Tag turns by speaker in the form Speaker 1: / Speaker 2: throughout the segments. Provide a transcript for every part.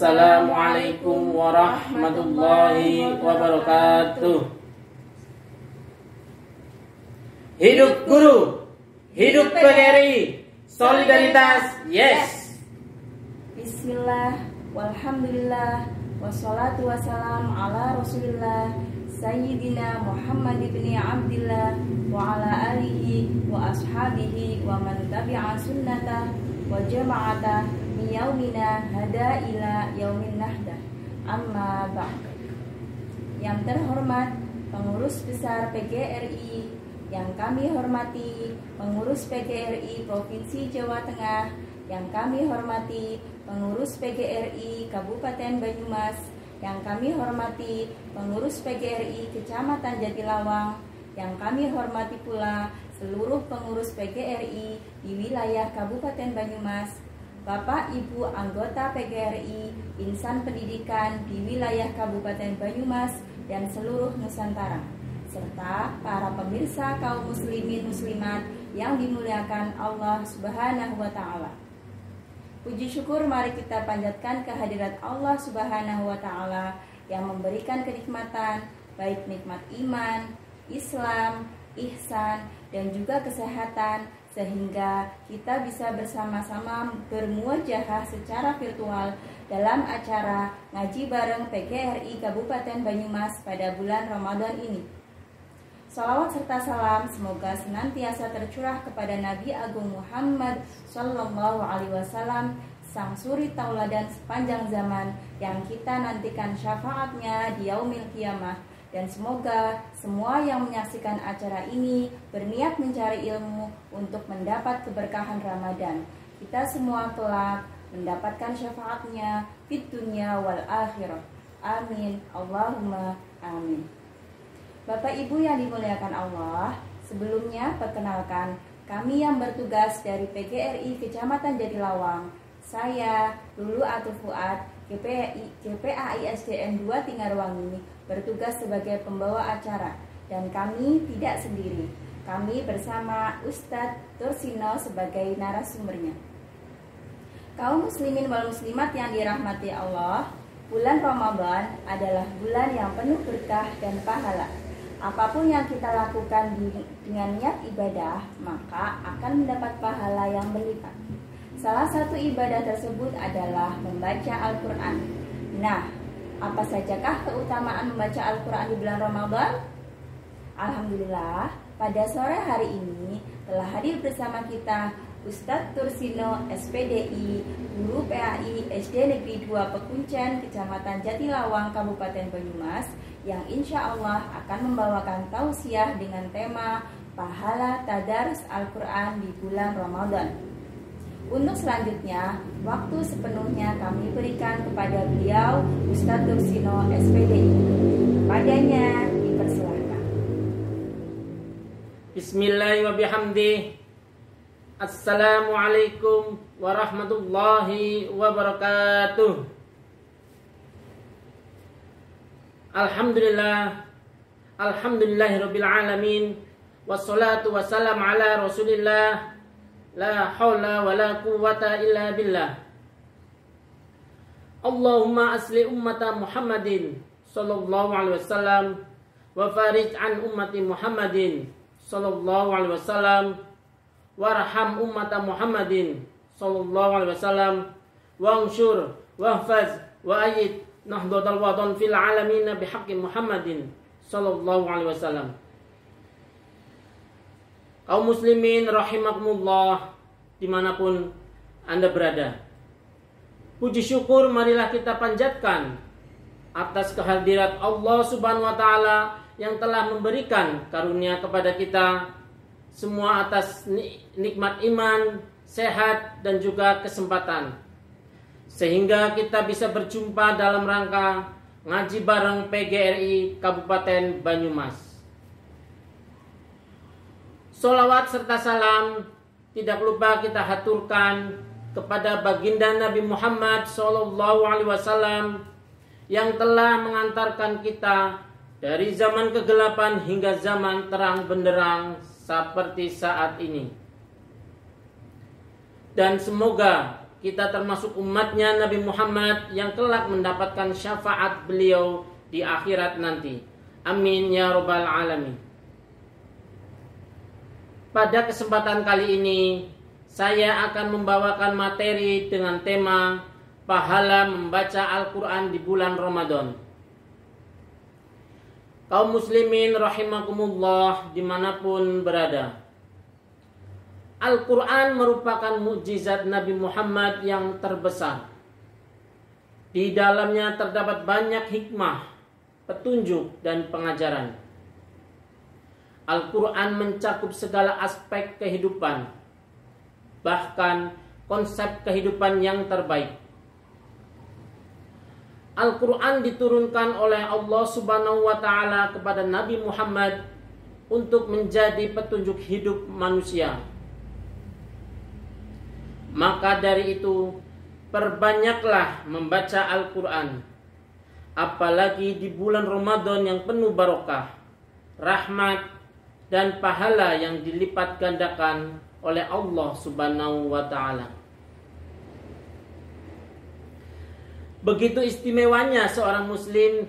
Speaker 1: Assalamualaikum warahmatullahi wabarakatuh. Hidup guru, hidup PGRI, solidaritas yes.
Speaker 2: Bismillah, walhamdulillah, wassalatu wassalam ala rasulillah Sayyidina Muhammad ibn Abdillah wa ala alihi wa ashabihi wa man tabi'a sunnatah wa jama'atah min yaumina hada ila yaumin nahdah. Amma ba'd. Yang terhormat pengurus besar PGRI, yang kami hormati pengurus PGRI Provinsi Jawa Tengah, yang kami hormati pengurus PGRI Kabupaten Banyumas, yang kami hormati pengurus PGRI Kecamatan Jatilawang, yang kami hormati pula seluruh pengurus PGRI di wilayah Kabupaten Banyumas, Bapak Ibu anggota PGRI, insan pendidikan di wilayah Kabupaten Banyumas dan seluruh Nusantara, serta para pemirsa kaum muslimin muslimat yang dimuliakan Allah Subhanahu wa taala. Puji syukur mari kita panjatkan kehadirat Allah Subhanahu wa taala yang memberikan kenikmatan, baik nikmat iman, Islam, ihsan, dan juga kesehatan, sehingga kita bisa bersama-sama bermuajahah secara virtual dalam acara ngaji bareng PGRI Kabupaten Banyumas pada bulan Ramadan ini. Salawat serta salam semoga senantiasa tercurah kepada Nabi Agung Muhammad Sallallahu Alaihi Wasallam, sang suri tauladan sepanjang zaman yang kita nantikan syafaatnya di yaumil qiyamah. Dan semoga semua yang menyaksikan acara ini berniat mencari ilmu untuk mendapat keberkahan Ramadan. Kita semua kelak mendapatkan syafaatnya fid dunya wal akhirah. Amin. Allahumma amin. Bapak Ibu yang dimuliakan Allah, sebelumnya perkenalkan kami yang bertugas dari PGRI Kecamatan Jatilawang. Saya Lulu Atul Fuad, GPAI SDN 2 Tingarwangi, bertugas sebagai pembawa acara, dan kami tidak sendiri. Kami bersama Ustadz Tursino sebagai narasumbernya. Kaum muslimin wal muslimat yang dirahmati Allah, bulan Ramadan adalah bulan yang penuh berkah dan pahala. Apapun yang kita lakukan dengan niat ibadah, maka akan mendapat pahala yang berlipat. Salah satu ibadah tersebut adalah membaca Al-Quran. Nah, apa sajakah keutamaan membaca Al-Quran di bulan Ramadan? Alhamdulillah, pada sore hari ini telah hadir bersama kita Ustadz Tursino SPDI, Guru PAI SD Negeri 2 Pekuncen, Kecamatan Jatilawang, Kabupaten Banyumas, yang insya Allah akan membawakan tausiah dengan tema Pahala Tadarus Al-Quran di bulan Ramadan. Untuk selanjutnya, waktu sepenuhnya kami berikan kepada beliau Ustadz Tursino SPDI. Padanya dipersilahkan.
Speaker 1: Bismillahirrahmanirrahim. Assalamualaikum warahmatullahi wabarakatuh. Alhamdulillah, alhamdulillahirabbil alamin, wassalatu wassalamu ala Rasulillah, la haula wala quwwata illa billah. Allahumma asli ummata Muhammadin sallallahu alaihi wasallam wa farij an ummati Muhammadin sallallahu alaihi wasallam warham ummata Muhammadin sallallahu alaihi wasallam wangshur wahfaz wa ayyid nahdlatal watan fil alamin bihaqqi Muhammadin sallallahu alaihi wasallam. Kaum muslimin rahimakumullah dimanapun Anda berada, puji syukur marilah kita panjatkan atas kehadirat Allah Subhanahu wa taala yang telah memberikan karunia kepada kita semua atas nikmat iman, sehat, dan juga kesempatan, sehingga kita bisa berjumpa dalam rangka ngaji bareng PGRI Kabupaten Banyumas. Sholawat serta salam tidak lupa kita haturkan kepada baginda Nabi Muhammad SAW yang telah mengantarkan kita dari zaman kegelapan hingga zaman terang benderang seperti saat ini. Dan semoga kita termasuk umatnya Nabi Muhammad yang kelak mendapatkan syafaat beliau di akhirat nanti. Amin ya rabbal alamin. Pada kesempatan kali ini saya akan membawakan materi dengan tema pahala membaca Al-Quran di bulan Ramadan. Kaum muslimin rahimakumullah dimanapun berada, Al-Quran merupakan mukjizat Nabi Muhammad yang terbesar. Di dalamnya terdapat banyak hikmah, petunjuk, dan pengajaran. Al-Quran mencakup segala aspek kehidupan, bahkan konsep kehidupan yang terbaik. Al-Quran diturunkan oleh Allah Subhanahu wa Ta'ala kepada Nabi Muhammad untuk menjadi petunjuk hidup manusia. Maka dari itu, perbanyaklah membaca Al-Quran, apalagi di bulan Ramadan yang penuh barokah, rahmat, dan pahala yang dilipat gandakan oleh Allah Subhanahu wa Ta'ala. Begitu istimewanya seorang muslim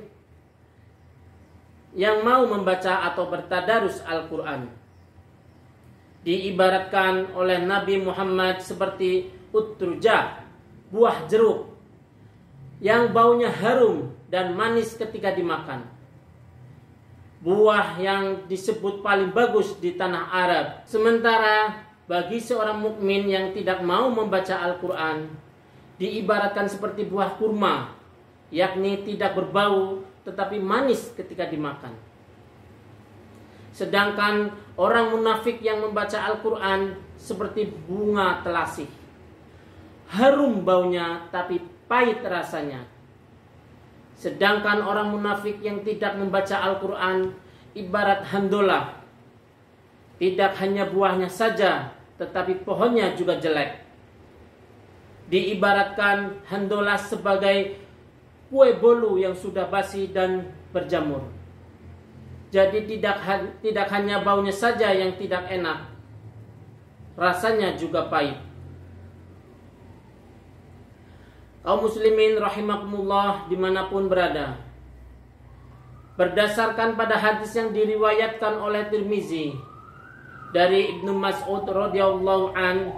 Speaker 1: yang mau membaca atau bertadarus Al-Quran. Diibaratkan oleh Nabi Muhammad seperti utrujah, buah jeruk yang baunya harum dan manis ketika dimakan. Buah yang disebut paling bagus di tanah Arab. Sementara bagi seorang mukmin yang tidak mau membaca Al-Quran, diibaratkan seperti buah kurma, yakni tidak berbau tetapi manis ketika dimakan. Sedangkan orang munafik yang membaca Al-Quran seperti bunga telasih, harum baunya tapi pahit rasanya. Sedangkan orang munafik yang tidak membaca Al-Quran ibarat handolah, tidak hanya buahnya saja tetapi pohonnya juga jelek. Diibaratkan handolah sebagai kue bolu yang sudah basi dan berjamur. Jadi tidak hanya baunya saja yang tidak enak, rasanya juga pahit. Kaum muslimin rahimakumullah dimanapun berada, berdasarkan pada hadis yang diriwayatkan oleh Tirmizi dari Ibnu Mas'ud radhiyallahu an,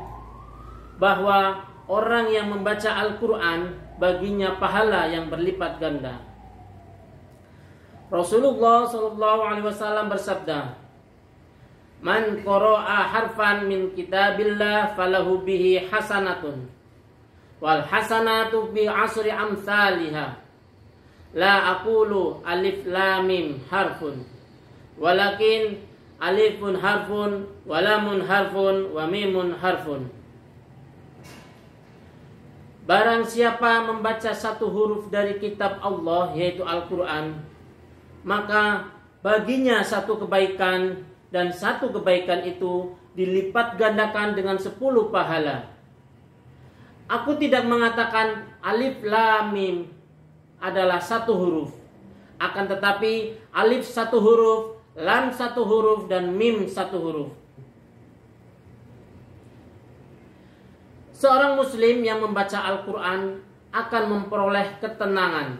Speaker 1: bahwa orang yang membaca Al-Quran baginya pahala yang berlipat ganda. Rasulullah SAW bersabda, "Man qara'a harfan min kitabillah falahu bihi hasanatun, wal hasanatu bi asri amsalihha. La aqulu alif lam mim harfun, walakin alifun harfun, wa lamun harfun, wa mimun harfun." Barang siapa membaca satu huruf dari kitab Allah, yaitu Al-Quran, maka baginya satu kebaikan, dan satu kebaikan itu dilipat gandakan dengan 10 pahala. Aku tidak mengatakan alif lam mim adalah satu huruf, akan tetapi alif satu huruf, lam satu huruf, dan mim satu huruf. Seorang muslim yang membaca Al-Quran akan memperoleh ketenangan.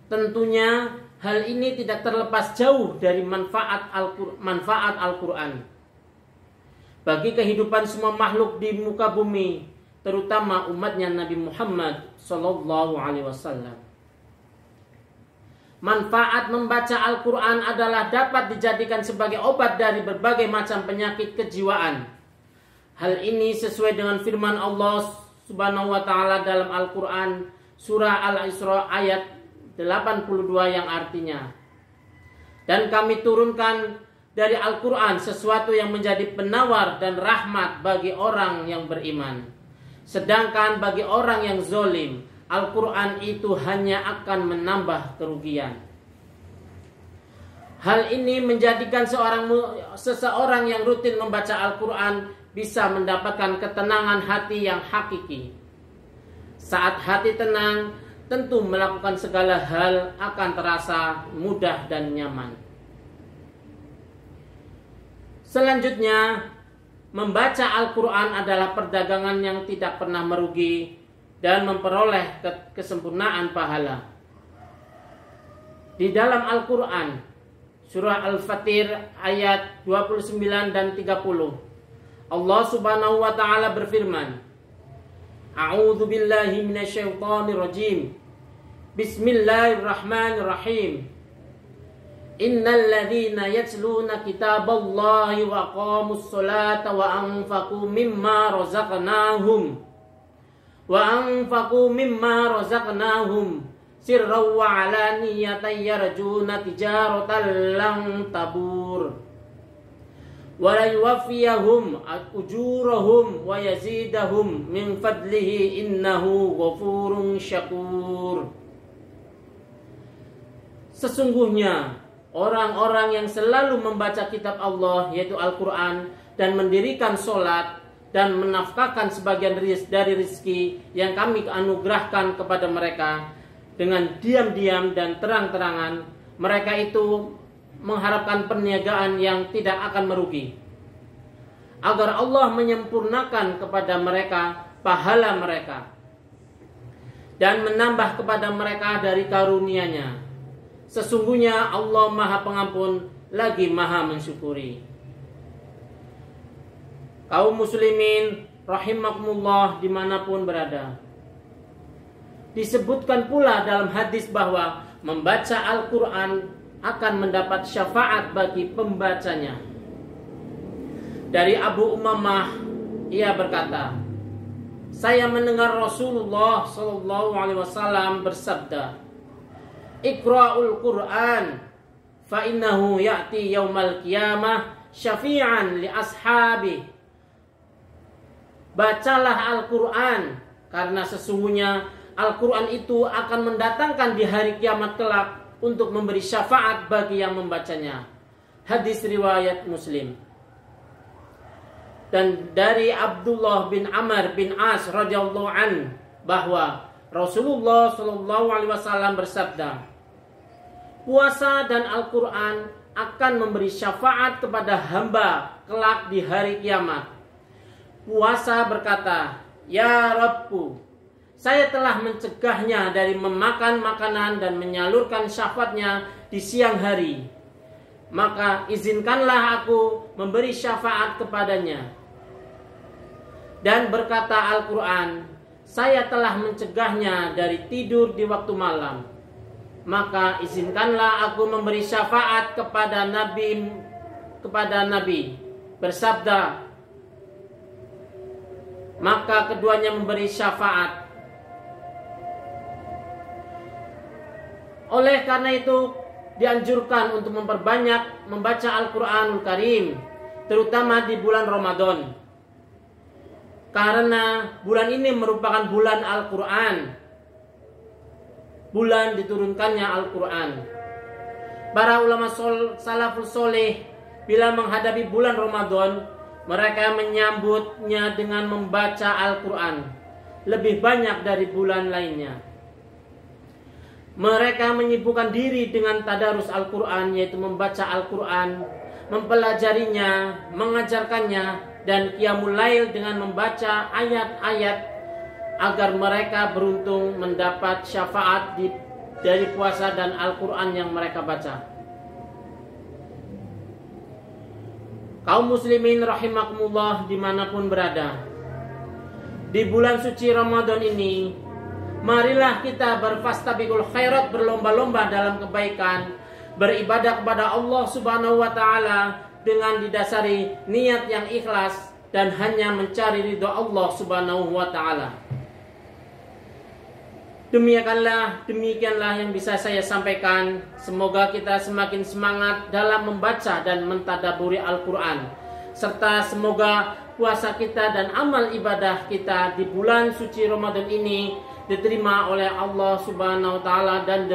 Speaker 1: Tentunya hal ini tidak terlepas jauh dari manfaat Al-Quran bagi kehidupan semua makhluk di muka bumi, terutama umatnya Nabi Muhammad SAW. Manfaat membaca Al-Quran adalah dapat dijadikan sebagai obat dari berbagai macam penyakit kejiwaan. Hal ini sesuai dengan firman Allah Subhanahu wa Ta'ala dalam Al-Quran surah Al-Isra ayat 82 yang artinya, "Dan kami turunkan dari Al-Quran sesuatu yang menjadi penawar dan rahmat bagi orang yang beriman. Sedangkan bagi orang yang zolim, Al-Quran itu hanya akan menambah kerugian." Hal ini menjadikan seseorang yang rutin membaca Al-Quran bisa mendapatkan ketenangan hati yang hakiki. Saat hati tenang, tentu melakukan segala hal akan terasa mudah dan nyaman. Selanjutnya, membaca Al-Quran adalah perdagangan yang tidak pernah merugi dan memperoleh kesempurnaan pahala. Di dalam Al-Quran, surah Al-Fatir ayat 29 dan 30, Allah Subhanahu wa taala berfirman, A'udzu billahi minasyaitonir rajim. Bismillahirrahmanirrahim. Innal ladzina yatluna kitaballahi wa aqamus sholata wa anfaqu mimma razaqnahum sirran wa alaniyatan yarjuna tijaratan lan tabur. Wa la yuwaffiyahum ujurahum wa yazidahum min fadlihi innahu ghafurun syakur. Sesungguhnya orang-orang yang selalu membaca kitab Allah yaitu Al-Quran dan mendirikan sholat dan menafkahkan sebagian dari rizki yang kami anugerahkan kepada mereka dengan diam-diam dan terang-terangan, mereka itu mengharapkan perniagaan yang tidak akan merugi, agar Allah menyempurnakan kepada mereka pahala mereka dan menambah kepada mereka dari karunia-Nya. Sesungguhnya Allah Maha Pengampun lagi Maha Mensyukuri. Kaum muslimin rahimakumullah dimanapun berada, disebutkan pula dalam hadis bahwa membaca Al-Quran akan mendapat syafaat bagi pembacanya. Dari Abu Umamah, ia berkata, saya mendengar Rasulullah SAW bersabda, Iqra'ul Qur'an fa innahu ya'ti yaumal qiyamah syafi'an li ashabi. Bacalah Al-Quran, karena sesungguhnya Al-Quran itu akan mendatangkan di hari kiamat kelak untuk memberi syafaat bagi yang membacanya. Hadis riwayat Muslim. Dan dari Abdullah bin Amr bin As radhiyallahu an bahwa Rasulullah SAW bersabda, puasa dan Al-Quran akan memberi syafaat kepada hamba kelak di hari kiamat. Puasa berkata, Ya Rabbku, saya telah mencegahnya dari memakan makanan dan menyalurkan syahwatnya di siang hari. Maka izinkanlah aku memberi syafaat kepadanya. Dan berkata Al-Quran, saya telah mencegahnya dari tidur di waktu malam. Maka izinkanlah aku memberi syafaat kepada Nabi. Bersabda, maka keduanya memberi syafaat. Oleh karena itu dianjurkan untuk memperbanyak membaca Al-Quranul Karim, terutama di bulan Ramadan, karena bulan ini merupakan bulan Al-Quran, bulan diturunkannya Al-Quran. Para ulama salafus soleh bila menghadapi bulan Ramadan, mereka menyambutnya dengan membaca Al-Quran lebih banyak dari bulan lainnya. Mereka menyibukkan diri dengan tadarus Al-Quran, yaitu membaca Al-Quran, mempelajarinya, mengajarkannya, dan qiyamul lail dengan membaca ayat-ayat agar mereka beruntung mendapat syafaat dari puasa dan Al-Quran yang mereka baca. Kaum muslimin rahimakumullah dimanapun berada, di bulan suci Ramadan ini, marilah kita berfastabiqul khairat, berlomba-lomba dalam kebaikan, beribadah kepada Allah Subhanahu wa taala dengan didasari niat yang ikhlas dan hanya mencari ridha Allah Subhanahu wa taala. Demikianlah yang bisa saya sampaikan. Semoga kita semakin semangat dalam membaca dan mentadaburi Al-Quran, serta semoga puasa kita dan amal ibadah kita di bulan suci Ramadan ini diterima oleh Allah Subhanahu wa taala dan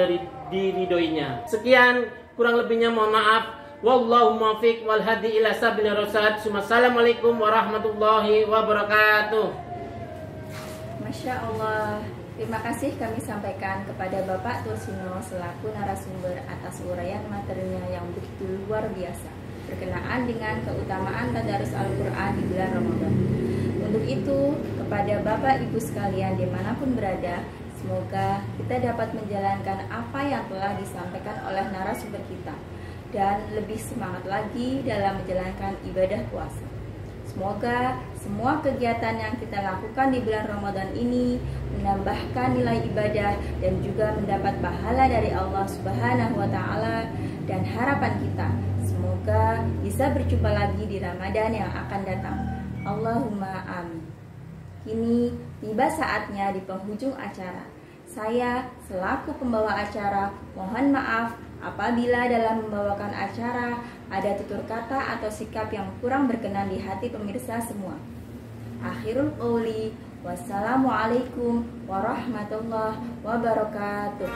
Speaker 1: diridhoinya. Sekian Kurang lebihnya mohon maaf. Wallahu muwaffiq wal hadi ila sabilir rasyad. Assalamualaikum warahmatullahi wabarakatuh.
Speaker 2: Masya Allah. Terima kasih kami sampaikan kepada Bapak Tursino selaku narasumber atas uraian materinya yang begitu luar biasa berkenaan dengan keutamaan tadarus Al-Quran di bulan Ramadan. Untuk itu, kepada Bapak Ibu sekalian dimanapun berada, semoga kita dapat menjalankan apa yang telah disampaikan oleh narasumber kita dan lebih semangat lagi dalam menjalankan ibadah puasa. Semoga semua kegiatan yang kita lakukan di bulan Ramadan ini menambahkan nilai ibadah dan juga mendapat pahala dari Allah Subhanahu wa Ta'ala, dan harapan kita semoga bisa berjumpa lagi di Ramadan yang akan datang. Allahumma amin. Kini tiba saatnya di penghujung acara. Saya selaku pembawa acara mohon maaf apabila dalam membawakan acara ada tutur kata atau sikap yang kurang berkenan di hati pemirsa semua. Akhirul qouli, wassalamualaikum warahmatullahi wabarakatuh.